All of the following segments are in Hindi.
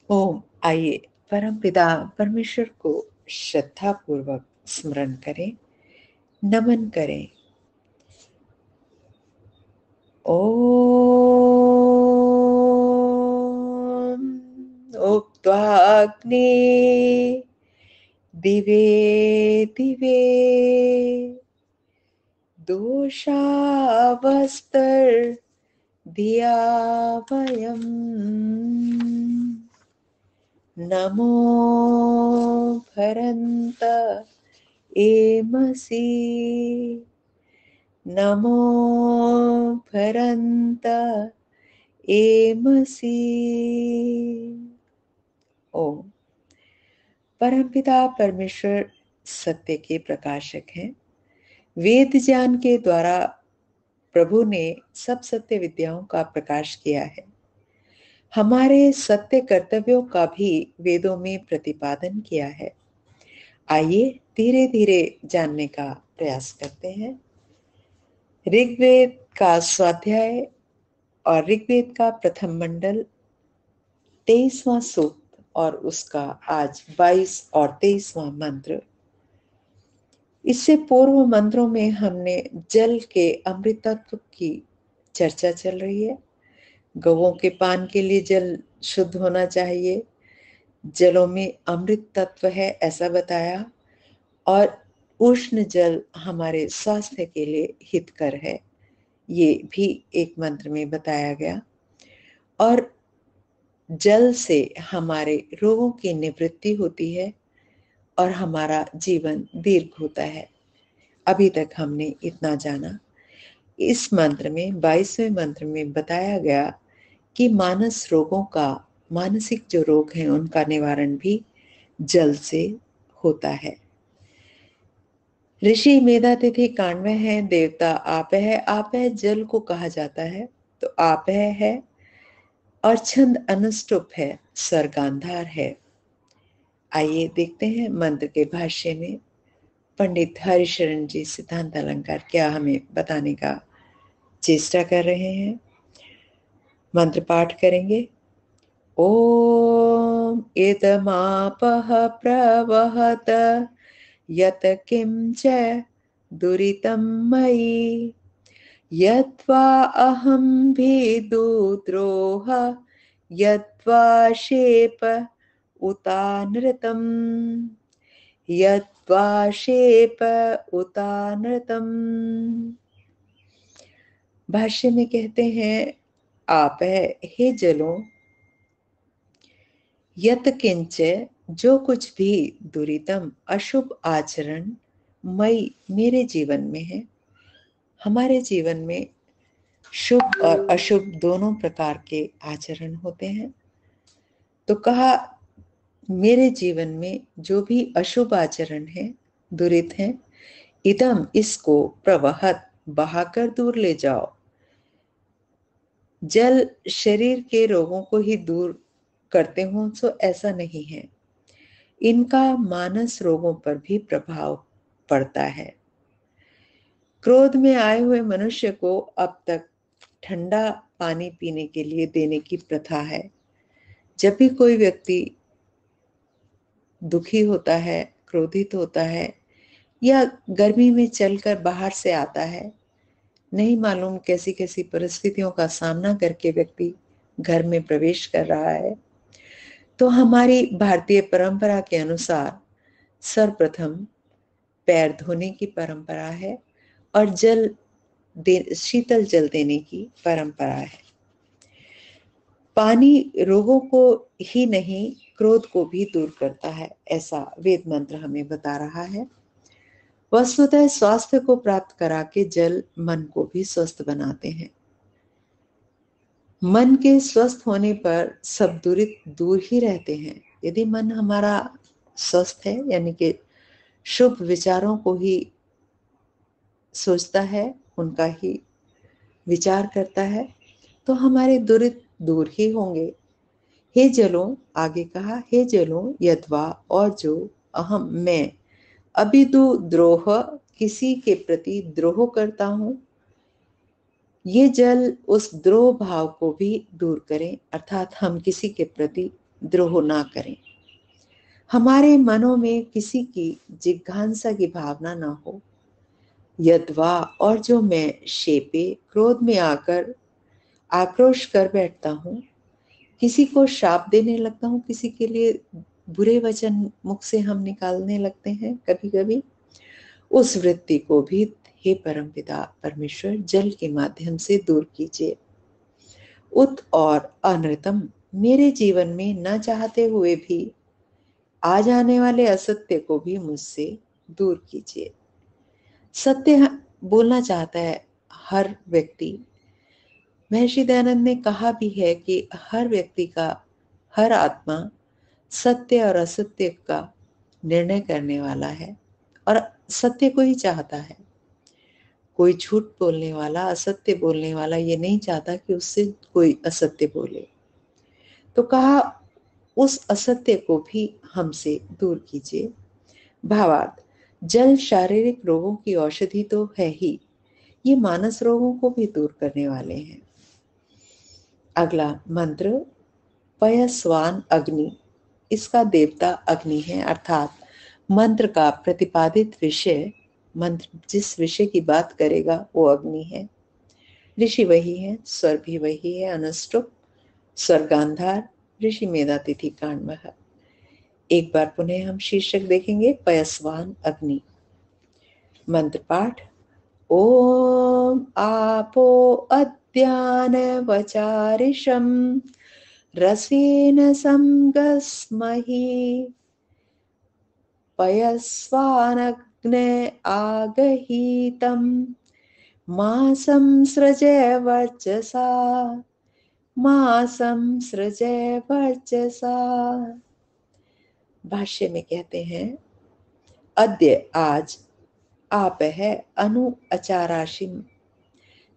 ओम। आइए परम पिता परमेश्वर को श्रद्धा पूर्वक स्मरण करें, नमन करें। ओम। उक्त्वाग्नि दिवे दिवे दोषावस्तर वयम् नमो भरन्त एमसि नमो भरन्त एमसि। ओम। परमपिता परमेश्वर सत्य के प्रकाशक हैं। वेद ज्ञान के द्वारा प्रभु ने सब सत्य विद्याओं का प्रकाश किया है। हमारे सत्य कर्तव्यों का भी वेदों में प्रतिपादन किया है। आइए धीरे धीरे जानने का प्रयास करते हैं। ऋग्वेद का स्वाध्याय और ऋग्वेद का प्रथम मंडल 23वां सूक्त और उसका आज 22 और 23वां मंत्र। इससे पूर्व मंत्रों में हमने जल के अमृतत्व की चर्चा चल रही है। गौओं के पान के लिए जल शुद्ध होना चाहिए, जलों में अमृत तत्व है ऐसा बताया, और उष्ण जल हमारे स्वास्थ्य के लिए हितकर है ये भी एक मंत्र में बताया गया। और जल से हमारे रोगों की निवृत्ति होती है और हमारा जीवन दीर्घ होता है। अभी तक हमने इतना जाना। इस मंत्र में 22वें मंत्र में बताया गया कि मानस रोगों का, मानसिक जो रोग हैं उनका निवारण भी जल से होता है। ऋषि मेधातिथि कांड में है, देवता आप है जल को कहा जाता है, तो आप है और छंद अनुष्टुप है, स्वर गांधार है। आइए देखते हैं मंत्र के भाष्य में पंडित हरिशरण जी सिद्धांत अलंकार क्या हमें बताने का चेष्टा कर रहे हैं। मंत्र पाठ करेंगे। ओम इदमापः प्रवहत यत किंच दुरितं मयि यद्वा अहं भिदुद्रोह यद्वा शेप उतानृतम् यद्वा शेप उतानृतम्। भाष्य में कहते हैं, आप है हे जलों, यत किंच जो कुछ भी दुरितम अशुभ आचरण मई मेरे जीवन में है। हमारे जीवन में शुभ और अशुभ दोनों प्रकार के आचरण होते हैं। तो कहा मेरे जीवन में जो भी अशुभ आचरण है, दुरित है, इदम इसको प्रवहत बहाकर दूर ले जाओ। जल शरीर के रोगों को ही दूर करते हो तो ऐसा नहीं है, इनका मानस रोगों पर भी प्रभाव पड़ता है। क्रोध में आए हुए मनुष्य को अब तक ठंडा पानी पीने के लिए देने की प्रथा है। जब भी कोई व्यक्ति दुखी होता है, क्रोधित होता है या गर्मी में चलकर बाहर से आता है, नहीं मालूम कैसी कैसी परिस्थितियों का सामना करके व्यक्ति घर में प्रवेश कर रहा है, तो हमारी भारतीय परंपरा के अनुसार सर्वप्रथम पैर धोने की परंपरा है और शीतल जल देने की परंपरा है। पानी रोगों को ही नहीं, क्रोध को भी दूर करता है, ऐसा वेद मंत्र हमें बता रहा है। वस्तुतः स्वास्थ्य को प्राप्त करा के जल मन को भी स्वस्थ बनाते हैं। मन के स्वस्थ होने पर सब दुरित दूर ही रहते हैं। यदि मन हमारा स्वस्थ है, यानी कि शुभ विचारों को ही सोचता है, उनका ही विचार करता है, तो हमारे दुरित दूर ही होंगे। हे जलों, आगे कहा, हे जलों यद्वा और जो अहम मैं अभिदु द्रोह किसी के प्रति द्रोह करता हूं, ये जल उस द्रोह भाव को भी दूर करें, अर्थात हम किसी के प्रति द्रोह ना करें। हमारे मनों में किसी की जिज्ञासा की भावना ना हो। यद्वा और जो मैं शेपे क्रोध में आकर आक्रोश कर बैठता हूँ, किसी को शाप देने लगता हूँ, किसी के लिए बुरे वचन मुख से हम निकालने लगते हैं कभी कभी, उस वृत्ति को भी हे परमपिता परमेश्वर जल के माध्यम से दूर कीजिए। उत और अनृतम मेरे जीवन में न चाहते हुए भी आ जाने वाले असत्य को भी मुझसे दूर कीजिए। सत्य बोलना चाहता है हर व्यक्ति। महर्षि दयानंद ने कहा भी है कि हर व्यक्ति का, हर आत्मा सत्य और असत्य का निर्णय करने वाला है और सत्य को ही चाहता है। कोई झूठ बोलने वाला, असत्य बोलने वाला ये नहीं चाहता कि उससे कोई असत्य बोले। तो कहा उस असत्य को भी हमसे दूर कीजिए। भावार्थ, जल शारीरिक रोगों की औषधि तो है ही, ये मानस रोगों को भी दूर करने वाले हैं। अगला मंत्र पयस्वान अग्नि, इसका देवता अग्नि है, अर्थात मंत्र का प्रतिपादित विषय, मंत्र जिस विषय की बात करेगा वो अग्नि है। ऋषि वही है, स्वर भी वही है, अनुष्टुप, स्वर्गांधार, ऋषि मेधातिथि कांडवह। एक बार पुनः हम शीर्षक देखेंगे, पयस्वान अग्नि। मंत्र पाठ। ओम आपो अद्यान वचारिषम रसेन संगस्महि पयस्वानग्ने आगहीतं मासं सृजय वर्चसा, मासं सृजय वर्चसा। भाष्य में कहते हैं, अद्य आज, आप है अनु अचाराशिम,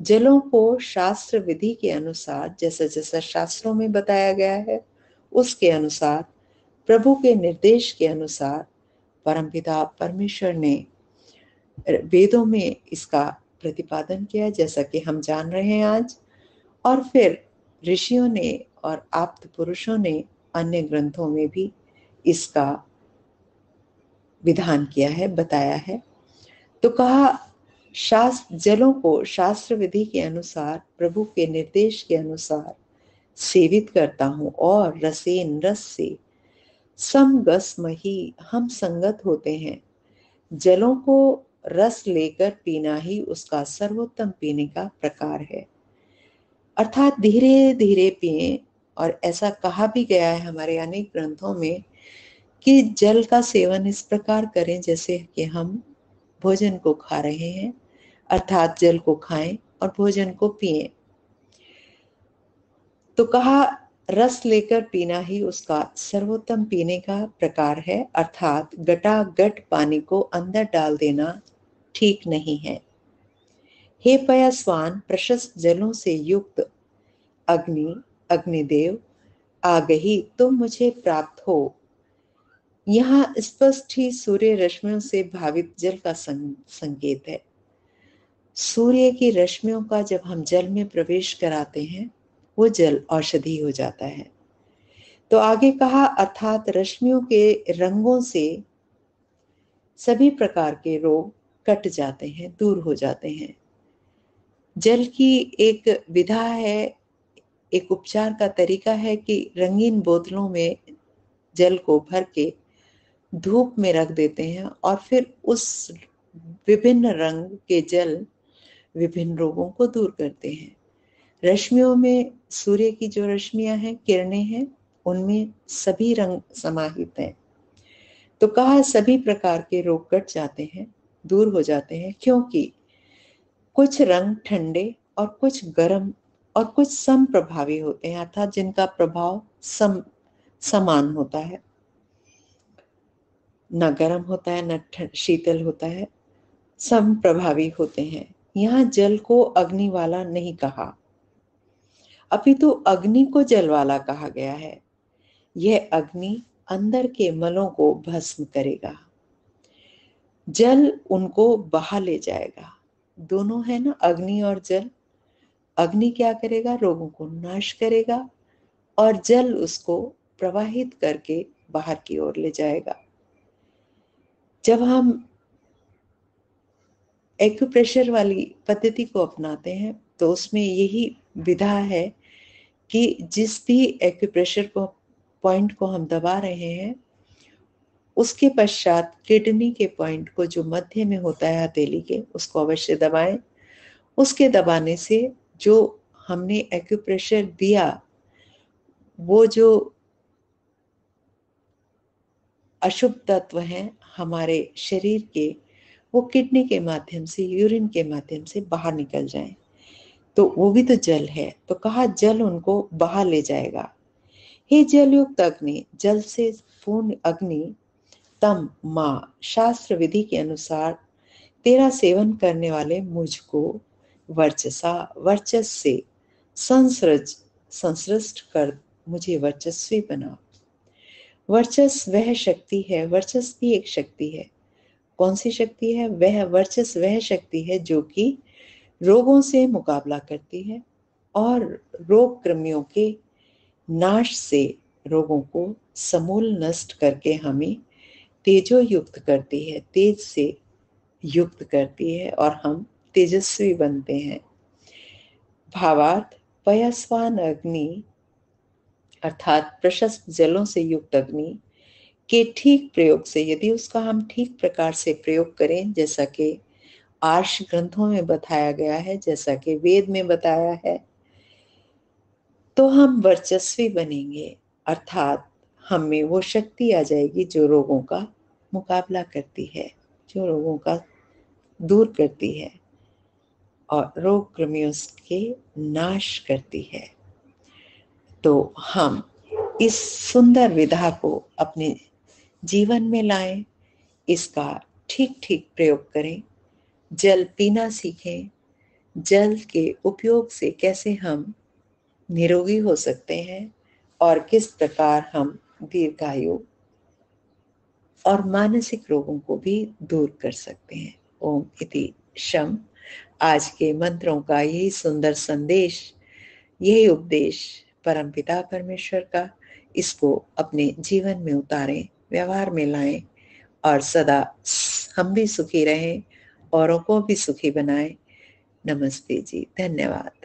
जलों को शास्त्र विधि के अनुसार, जैसा जैसा शास्त्रों में बताया गया है उसके अनुसार, प्रभु के निर्देश के अनुसार परमपिता परमेश्वर ने वेदों में इसका प्रतिपादन किया, जैसा कि हम जान रहे हैं आज। और फिर ऋषियों ने और आप्त पुरुषों ने अन्य ग्रंथों में भी इसका विधान किया है, बताया है। तो कहा शास्त्र, जलों को शास्त्र विधि के अनुसार, प्रभु के निर्देश के अनुसार सेवित करता हूं और रसेन, रस से, समगस्महि, हम संगत होते हैं। जलों को रस लेकर पीना ही उसका सर्वोत्तम पीने का प्रकार है, अर्थात धीरे धीरे पिएं। और ऐसा कहा भी गया है हमारे अनेक ग्रंथों में कि जल का सेवन इस प्रकार करें जैसे कि हम भोजन को खा रहे हैं, अर्थात जल को खाएं और भोजन को पिएं। तो कहा रस लेकर पीना ही उसका सर्वोत्तम पीने का प्रकार है, अर्थात गटागट पानी को अंदर डाल देना ठीक नहीं है। हे पयस्वान, प्रशस्त जलों से युक्त अग्नि, अग्निदेव आगही तुम मुझे प्राप्त हो। यहाँ स्पष्ट ही सूर्य रश्मियों से भावित जल का संकेत है। सूर्य की रश्मियों का जब हम जल में प्रवेश कराते हैं वो जल औषधि हो जाता है। तो आगे कहा, अर्थात रश्मियों के रंगों से सभी प्रकार के रोग कट जाते हैं, दूर हो जाते हैं। जल की एक विधा है, एक उपचार का तरीका है कि रंगीन बोतलों में जल को भर के धूप में रख देते हैं और फिर उस विभिन्न रंग के जल विभिन्न रोगों को दूर करते हैं। रश्मियों में सूर्य की जो रश्मियां हैं, किरणें हैं, उनमें सभी रंग समाहित हैं। तो कहा सभी प्रकार के रोग कट जाते हैं, दूर हो जाते हैं, क्योंकि कुछ रंग ठंडे और कुछ गर्म और कुछ सम प्रभावी होते हैं, अर्थात जिनका प्रभाव समान होता है, न गर्म होता है न शीतल होता है, सम प्रभावी होते हैं। यहाँ जल को अग्नि वाला नहीं कहा, अपितु अग्नि को जल वाला कहा गया है। यह अग्नि अंदर के मलों को भस्म करेगा, जल उनको बहा ले जाएगा। दोनों है ना, अग्नि और जल। अग्नि क्या करेगा? रोगों को नाश करेगा और जल उसको प्रवाहित करके बाहर की ओर ले जाएगा। जब हम एक्यूप्रेशर वाली पद्धति को अपनाते हैं तो उसमें यही विधा है कि जिस भी एक्यूप्रेशर को पॉइंट को हम दबा रहे हैं उसके पश्चात किडनी के पॉइंट को जो मध्य में होता है हथेली के, उसको अवश्य दबाएं। उसके दबाने से जो हमने एक्यूप्रेशर दिया वो जो अशुभ तत्व हैं हमारे शरीर के, वो किडनी के माध्यम से, यूरिन के माध्यम से बाहर निकल जाएं। तो वो भी तो जल है, तो कहा जल उनको बाहर ले जाएगा। हे जलयुक्त अग्नि, जल से पूर्ण अग्नि, तम माँ, शास्त्र विधि के अनुसार तेरा सेवन करने वाले मुझको वर्चस से संसृष्ट कर मुझे वर्चस्वी बना। वर्चस वह शक्ति है, वर्चस भी एक शक्ति है। कौन सी शक्ति है? वह वर्चस वह शक्ति है जो कि रोगों से मुकाबला करती है और रोग कृमियों के नाश से रोगों को समूल नष्ट करके हमें तेजो युक्त करती है, तेज से युक्त करती है और हम तेजस्वी बनते हैं। भावार्थ, पयस्वान अग्नि अर्थात प्रशस्त जलों से युक्त अग्नि के ठीक प्रयोग से, यदि उसका हम ठीक प्रकार से प्रयोग करें, जैसा कि आर्ष ग्रंथों में बताया गया है, जैसा कि वेद में बताया है, तो हम वर्चस्वी बनेंगे। अर्थात हम में वो शक्ति आ जाएगी जो रोगों का मुकाबला करती है, जो रोगों का दूर करती है और रोग कृमियों के नाश करती है। तो हम इस सुंदर विधा को अपने जीवन में लाएं, इसका ठीक ठीक प्रयोग करें, जल पीना सीखें, जल के उपयोग से कैसे हम निरोगी हो सकते हैं और किस प्रकार हम दीर्घायु और मानसिक रोगों को भी दूर कर सकते हैं। ओम इति शम। आज के मंत्रों का यही सुंदर संदेश, यही उपदेश परमपिता परमेश्वर का, इसको अपने जीवन में उतारें, व्यवहार में लाएं और सदा हम भी सुखी रहें, औरों को भी सुखी बनाएं। नमस्ते जी, धन्यवाद।